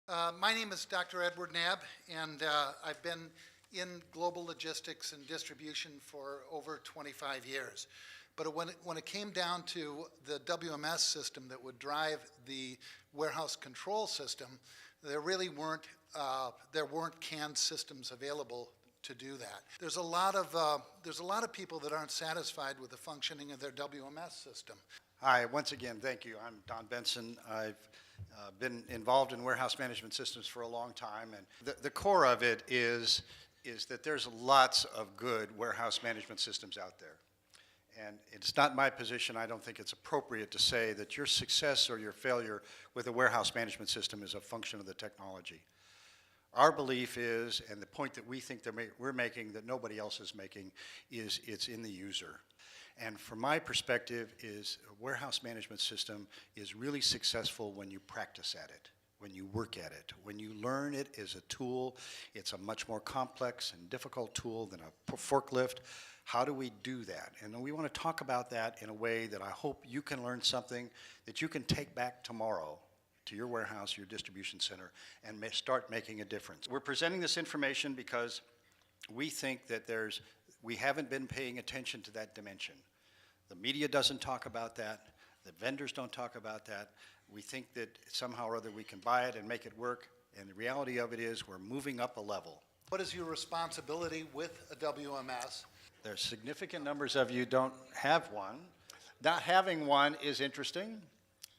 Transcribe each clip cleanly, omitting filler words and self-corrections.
My name is Dr. Edward Knabb, and I've been in global logistics and distribution for over 25 years. But when it came down to the WMS system that would drive the warehouse control system, there really weren't canned systems available to do that. There's a lot of people that aren't satisfied with the functioning of their WMS system. Hi, once again, thank you. I'm Don Benson. I've been involved in warehouse management systems for a long time, and the core of it is that there's lots of good warehouse management systems out there. And it's not my position, I don't think it's appropriate to say that your success or your failure with a warehouse management system is a function of the technology. Our belief is, and the point that we think we're making that nobody else is making, is it's in the user. And from my perspective is a warehouse management system is really successful when you practice at it, when you work at it, when you learn it as a tool. It's a much more complex and difficult tool than a forklift. How do we do that? And we want to talk about that in a way that I hope you can learn something that you can take back tomorrow to your warehouse, your distribution center, and start making a difference. We're presenting this information because we think that we haven't been paying attention to that dimension. The media doesn't talk about that. The vendors don't talk about that. We think that somehow or other we can buy it and make it work, and the reality of it is we're moving up a level. What is your responsibility with a WMS? There's significant numbers of you don't have one. Not having one is interesting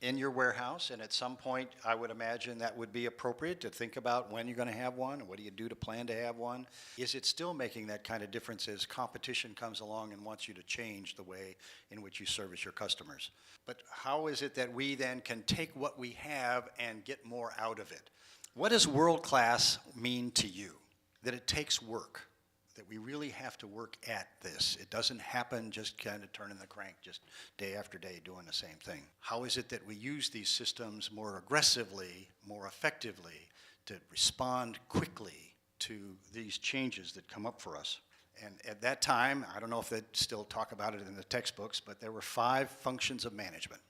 in your warehouse, and at some point I would imagine that would be appropriate to think about when you're going to have one, and what do you do to plan to have one. Is it still making that kind of difference as competition comes along and wants you to change the way in which you service your customers? But how is it that we then can take what we have and get more out of it? What does world class mean to you? That it takes work. That we really have to work at this. It doesn't happen just kind of turning the crank just day after day doing the same thing. How is it that we use these systems more aggressively, more effectively to respond quickly to these changes that come up for us? And at that time, I don't know if they still talk about it in the textbooks, but there were 5 functions of management: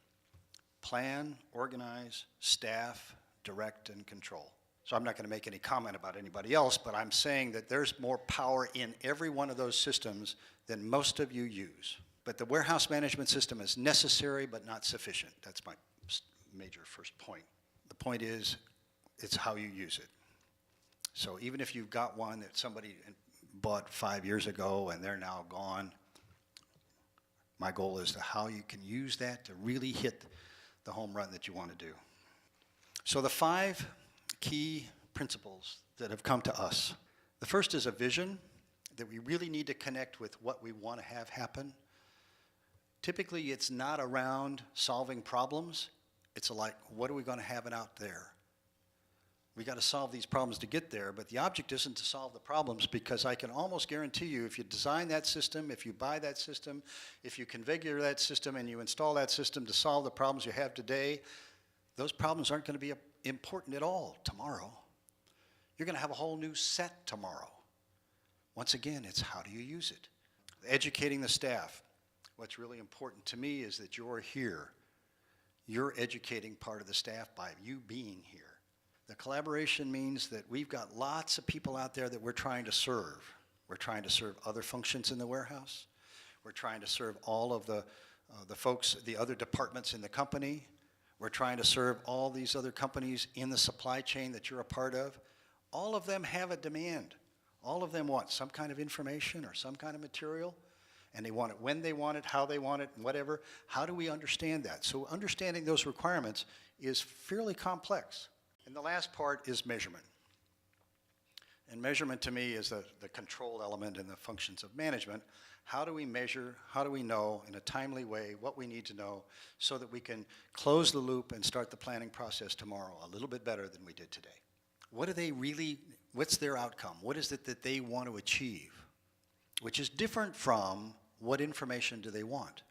plan, organize, staff, direct, and control. So I'm not going to make any comment about anybody else, but I'm saying that there's more power in every one of those systems than most of you use. But the warehouse management system is necessary but not sufficient. That's my major first point. The point is, it's how you use it. So even if you've got one that somebody bought 5 years ago and they're now gone, my goal is to how you can use that to really hit the home run that you want to do. So the 5 key principles that have come to us. The first is a vision that we really need to connect with what we want to have happen. Typically, it's not around solving problems. It's like, what are we going to have it out there? We got to solve these problems to get there, but the object isn't to solve the problems, because I can almost guarantee you if you design that system, if you buy that system, if you configure that system and you install that system to solve the problems you have today, those problems aren't going to be important at all tomorrow. You're going to have a whole new set tomorrow. Once again, it's how do you use it? Educating the staff. What's really important to me is that you're here. You're educating part of the staff by you being here. The collaboration means that we've got lots of people out there that we're trying to serve. We're trying to serve other functions in the warehouse. We're trying to serve all of the folks, the other departments in the company. We're trying to serve all these other companies in the supply chain that you're a part of. All of them have a demand. All of them want some kind of information or some kind of material, and they want it when they want it, how they want it, whatever. How do we understand that? So understanding those requirements is fairly complex. And the last part is measurement. And measurement to me is the control element in the functions of management. How do we measure, how do we know in a timely way what we need to know so that we can close the loop and start the planning process tomorrow a little bit better than we did today? What do they really, what's their outcome? What is it that they want to achieve? Which is different from what information do they want?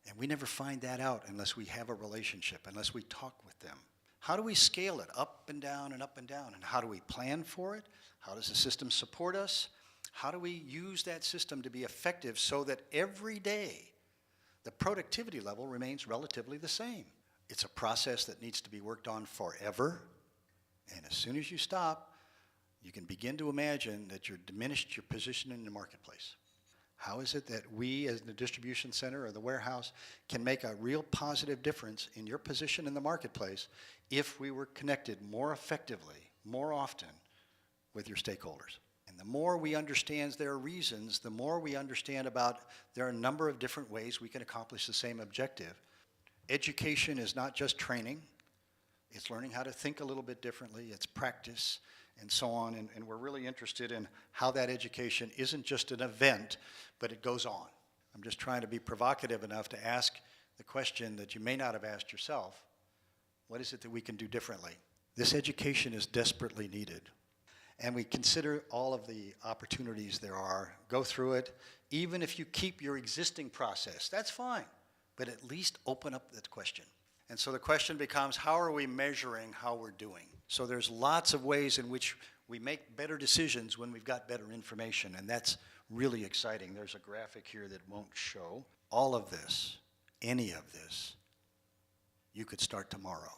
And we never find that out unless we have a relationship, unless we talk with them. How do we scale it up and down and up and down? And how do we plan for it? How does the system support us? How do we use that system to be effective so that every day the productivity level remains relatively the same? It's a process that needs to be worked on forever. And as soon as you stop, you can begin to imagine that you're diminished your position in the marketplace. How is it that we as the distribution center or the warehouse can make a real positive difference in your position in the marketplace if we were connected more effectively, more often with your stakeholders? And the more we understand their reasons, the more we understand about there are a number of different ways we can accomplish the same objective. Education is not just training. It's learning how to think a little bit differently. It's practice and so on. And we're really interested in how that education isn't just an event, but it goes on. I'm just trying to be provocative enough to ask the question that you may not have asked yourself. What is it that we can do differently? This education is desperately needed. And we consider all of the opportunities there are, go through it. Even if you keep your existing process, that's fine. But at least open up that question. And so the question becomes, how are we measuring how we're doing? So there's lots of ways in which we make better decisions when we've got better information, and that's really exciting. There's a graphic here that won't show. All of this, any of this, you could start tomorrow.